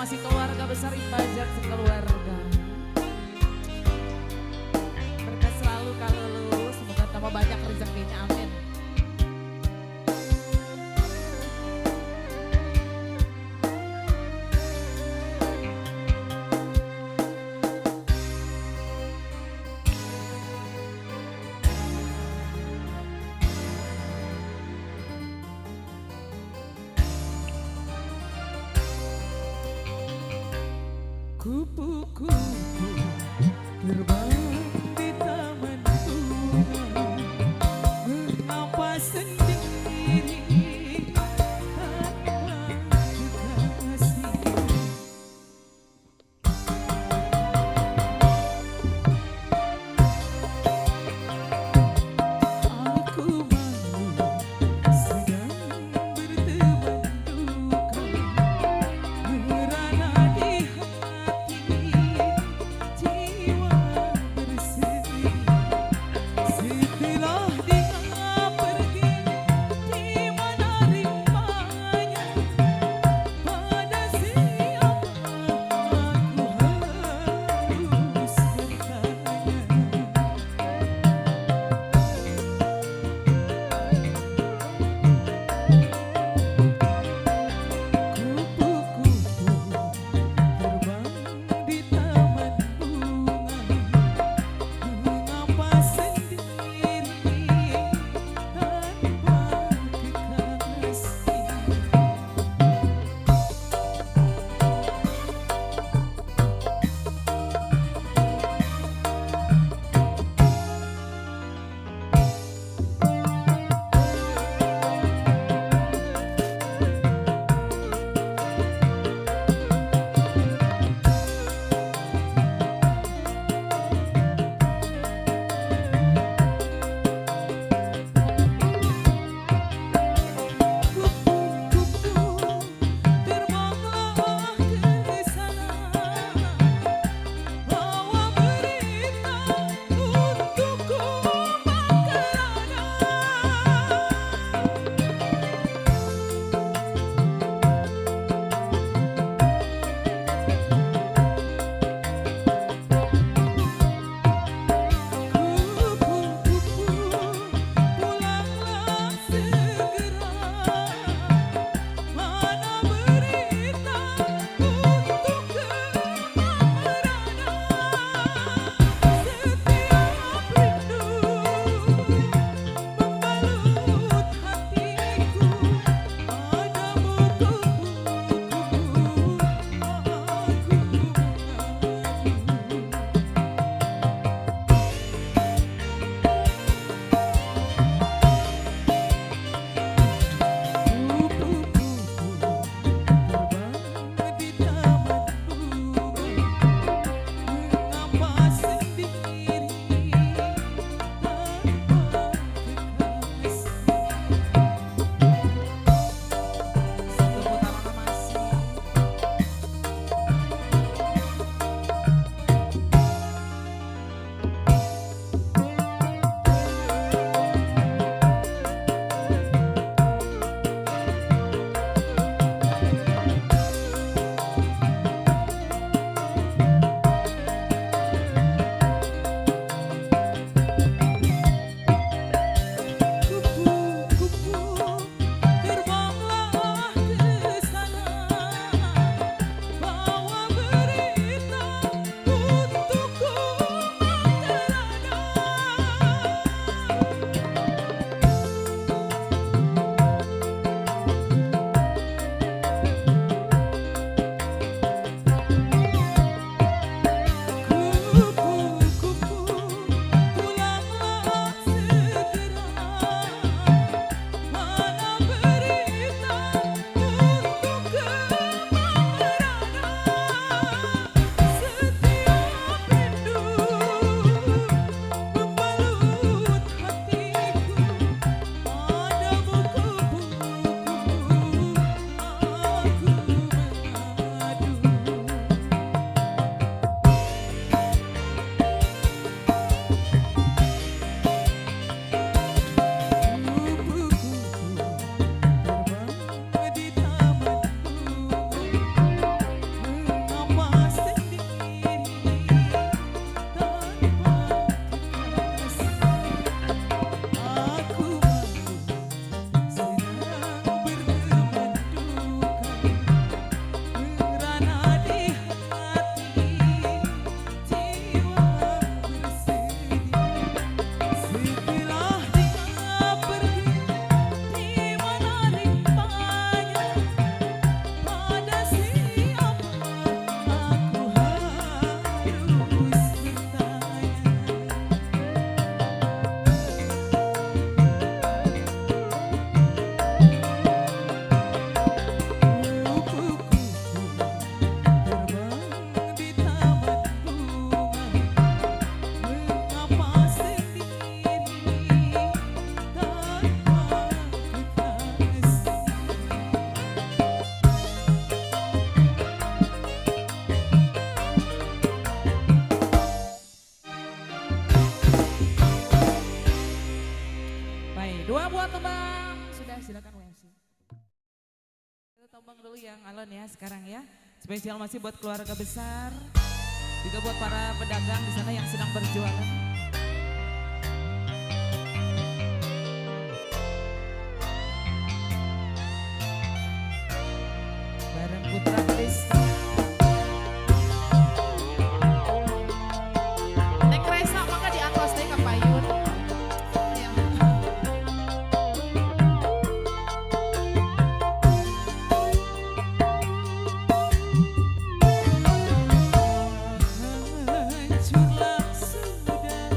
masih keluarga besar Ibajar sekeluarga. Berkah selalu kalau lu, semoga tambah banyak rezekinya, amin. Kupu-kupu terbang di taman bunga, mengapa sendiri tanpa kekasih. Aku malu sedang berteman duka, merana di hati jiwa Dua buat tembang. Sudah silakan WMC. Kita tembang dulu yang alon ya sekarang ya. Spesial masih buat keluarga besar. Juga buat para pedagang di sana yang sedang berjualan. Bareng Putra Rizky. Nek Resa maka diantos deh ke Payun. Ya. Hancurlah sudah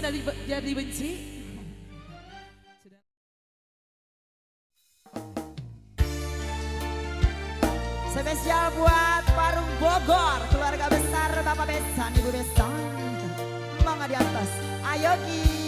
jadi benci. Sudah. Spesial buat Parung Bogor, keluarga besar Bapak Besan, Ibu Besan. Mangga di atas, ayo Gi.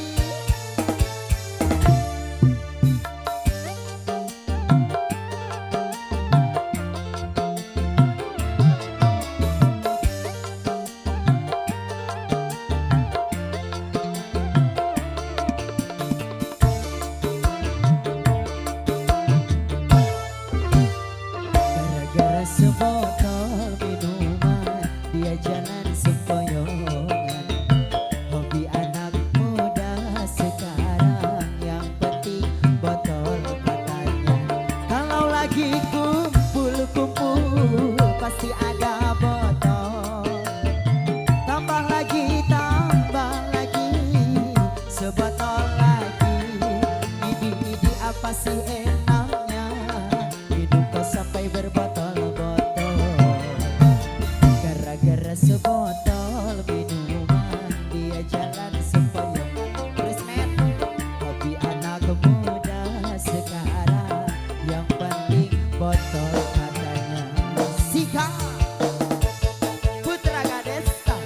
Gara-gara sebotol minuman, dia jalan sempoyongan. Hobi anak muda sekarang, yang penting botol katanya. Kalau lagi kumpul-kumpul, pasti ada botol. Tambah lagi, sebotol lagi. Idi apa sih enaknya, hidup kok sampai berbotol-botol. Gara-gara sebotol minuman, dia jalan sempoyongan. Prismet, hobi anak muda sekarang, yang penting botol katanya. Sika Putra Gadesta.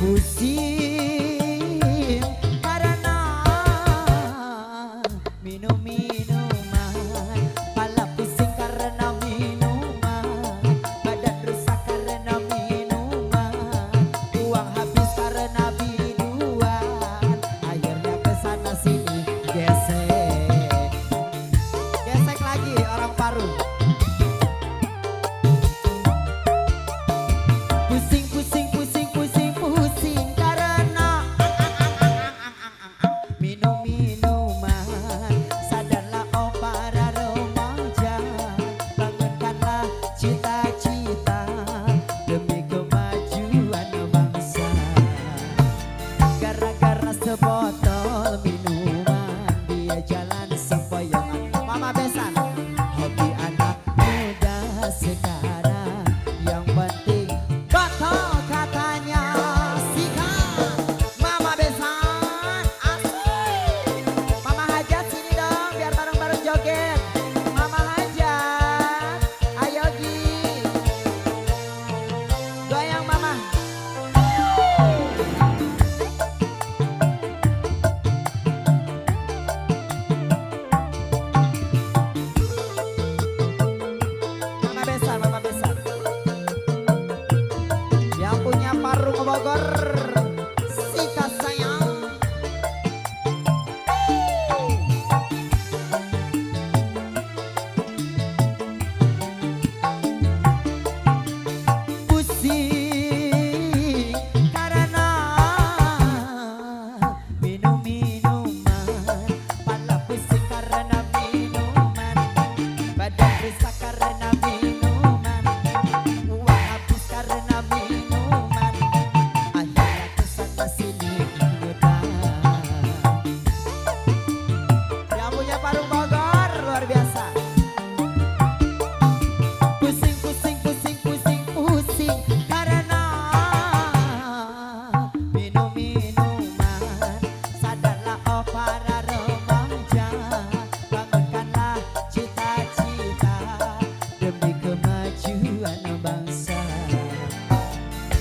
Pusing karena minum-minuman, pala pusing karena minuman, badan rusak karena minuman, uang habis karena biduan, akhirnya kesana sini gesek lagi orang Parung. Pusing karena minum-minuman, sadarlah oh para remaja, bangunkanlah cita-cita demi kemajuan bangsa. Gara-gara sebotol minuman, dia jalan sempoyongan. Mama Besan, hobi anak muda sekarang, yang penting botol katanya. Sikat Mama Besan, asik. Mama Hajat sini dong, biar bareng-bareng joget. Mama Hajat, ayo Gi, goyang Mama. Mama Besan, yang punya Parung Bogor, Sika sayang. Pusing karena minum-minuman, pala pusing karena minuman, badan rusak karena minuman, uang habis karena minuman, akhirnya kesana sini ngutang. Yang punya Parung Bogor luar biasa. Pusing karena minum-minuman, sadarlah oh para remaja, bangunkanlah cita-cita demi kemajuan bangsa.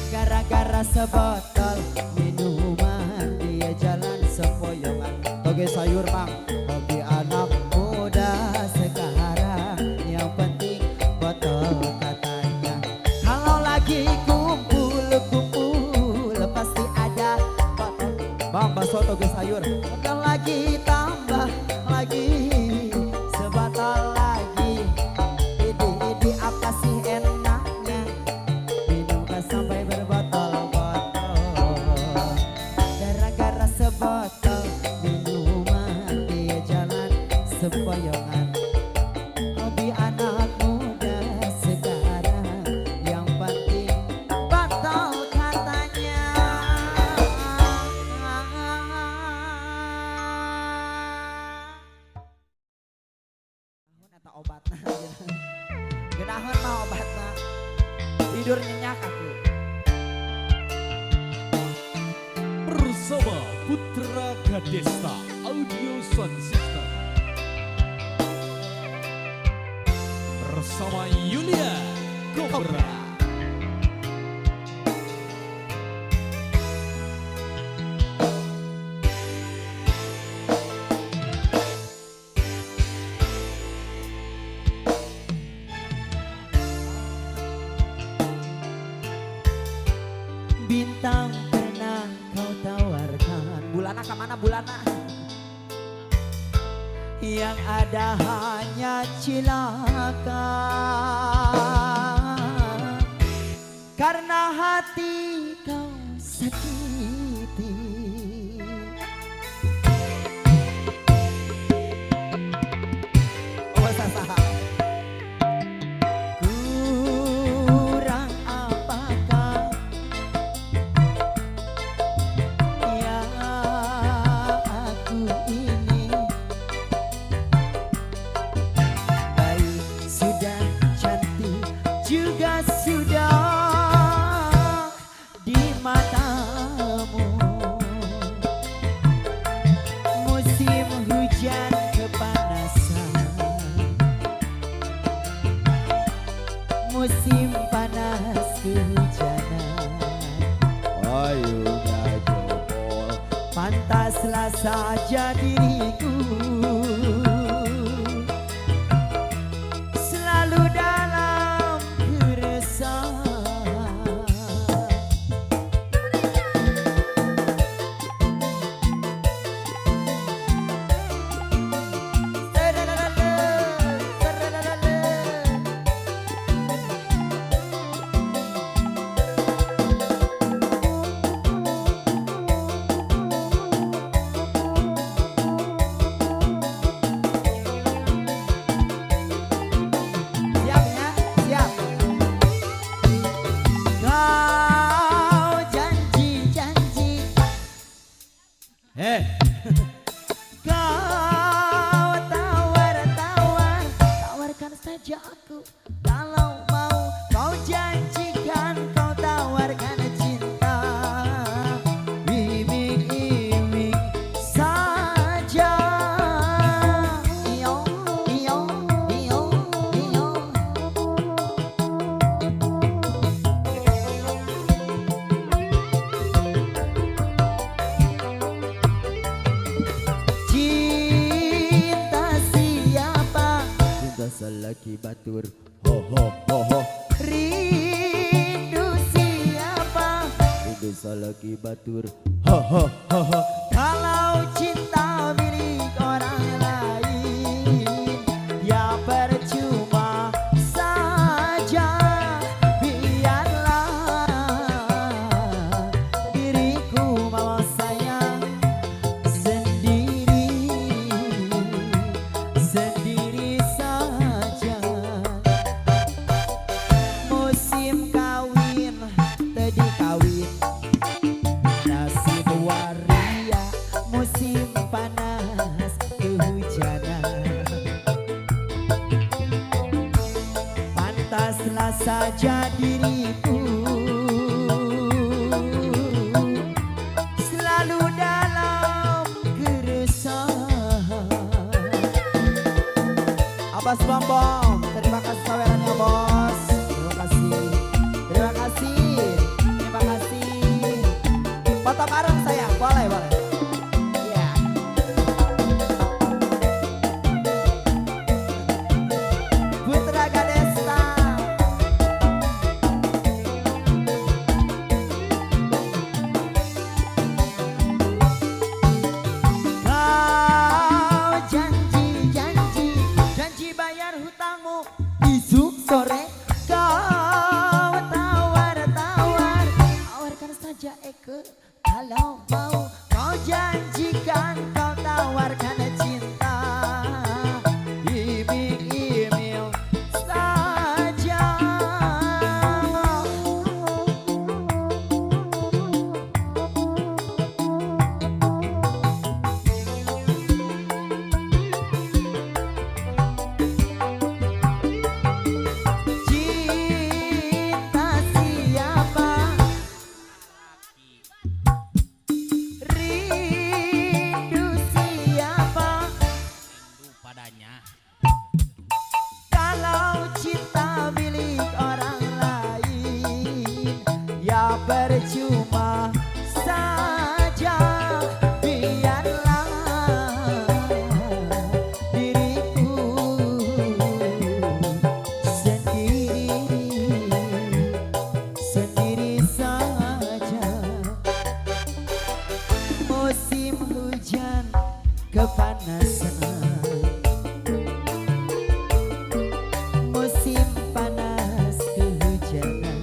Gara-gara sebotol minuman, dia jalan sempoyongan. Toge sayur Bang, hobi anak muda sekarang, yang penting botol katanya. Kalau lagi kumpul-kumpul, pasti ada botol. Bang, bakso toge sayur. Kalau lagi tambah lagi sebotol lagi. Ini tidur nyenyak aku. Bersama Putra Gadesta Audio Sound System. Bersama Yulia Cobra. Bintang pernah kau tawarkan. Bulana kemana Bulana? Yang ada hanya cilaka. Karena hati kau sakiti. Oh sasa. Kurang apakah yang aku ini? Baik sudah cantik juga sudah di matamu. Musim hujan kepanasan, musim panas kehujanan. Ayunya jempol, pantaslah saja diriku selalu dalam keresahan. Siap ya, siap. Kau janji-janji, kau tawar-tawar, tawarkan saja aku kalau mau. Kau janjikan, kau tawarkan cinta, iming-iming saja. Iyo, iyo, iyo, iyo. Cinta siapa? Cinta selagi batur. Ho ho ho ho. Rindu siapa? Rindu selagi batur. Ho ho ho ho. Kalau cinta milik orang lain, ya percuma saja. Biarlah diriku mau sayang sendiri, sendiri saja. Musim kawin tadi kawin, nasib waria, musim panas kehujanan. Pantaslah saja diriku selalu dalam keresahan. Abbas Bambang, terima kasih sawerannya bos. Terima kasih, terima kasih, terima kasih. Foto bareng saya, boleh boleh. Iya. Putra Gadesta. Kau janji-janji, janji bayar hutangmu besok sore. Kau tawar-tawar, tawarkan saja Eke kalau mau. Kau janjikan, kau tawarkan cinta, iming-iming saja. Cinta percuma saja, biarlah diriku sendiri saja. Musim hujan kepanasan, musim panas kehujanan,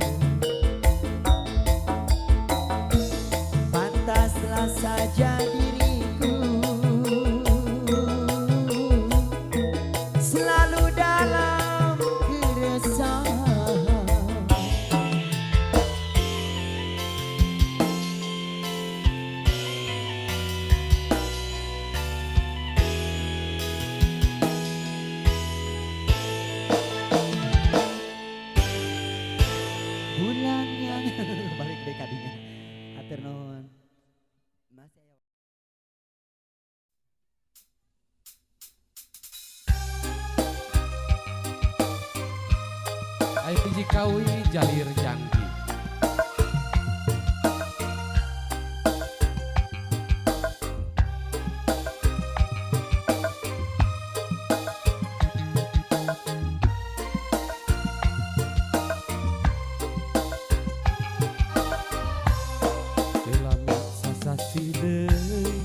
pantaslah saja diriku selalu dalam keresahan. Bulan yang balik deh kadinya. Hatur nuhun. Mas aya. Ai hiji kawi jalir janji. Selami sasasi deui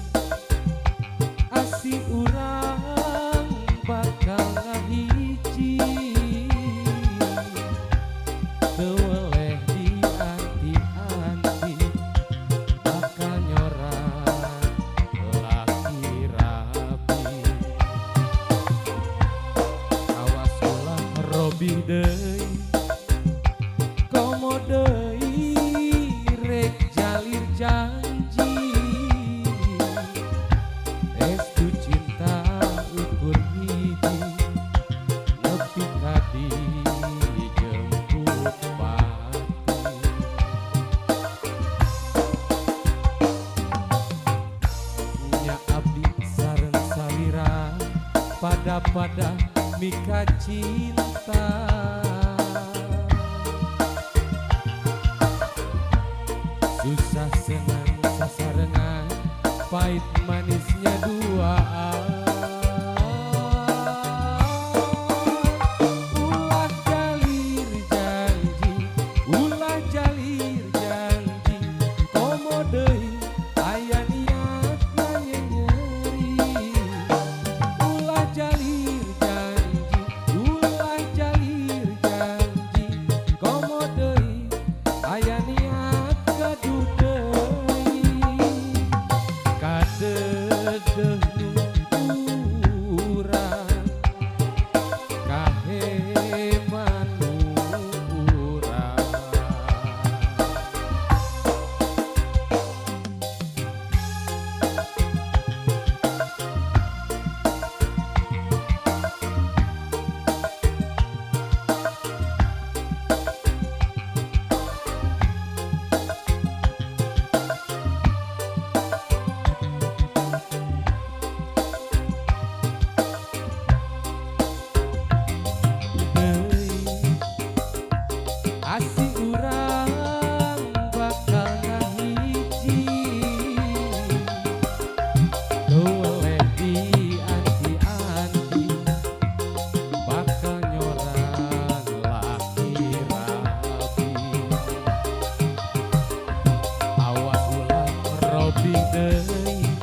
asi urang bakal ngahiji. Teu weleh dianti-anti bakal nyorak laki rapi. Awas ulah robi deui komo deui rek jalir janji. Restu cinta ukur hiji nepi ka dijemput pati. Nya abdi sareng salira pada mika cinta. Susah senang sasarengan, pahit manisnya duaan. Ulah jalir janji, ulah jalir janji, komo deui aya niat nyeri. Ulah jalir janji, ulah jalir janji, komo deui aya niat gaduh deui. Kadedeh nu urang, kaheman nu urang. Asi urang bakal ngahiji, teu weleh dianti-anti bakal nyorang laki rapi. Awas ulah robi deui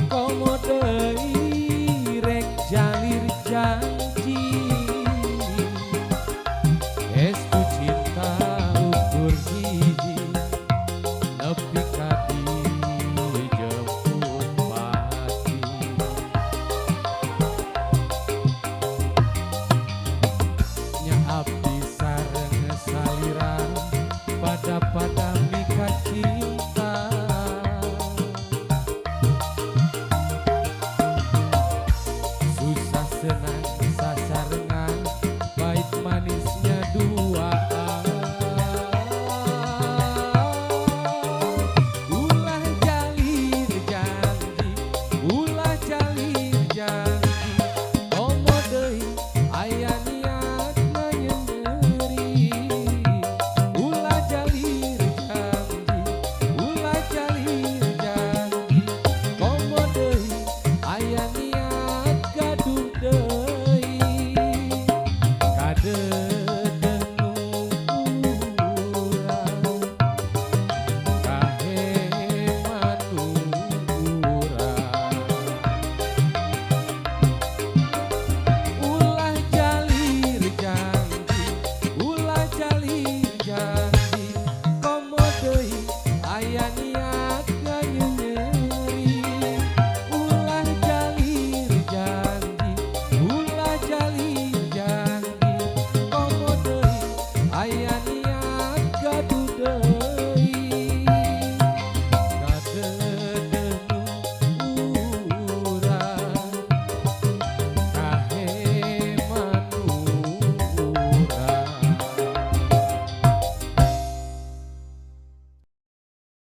komo deui rek jalir janji. Restu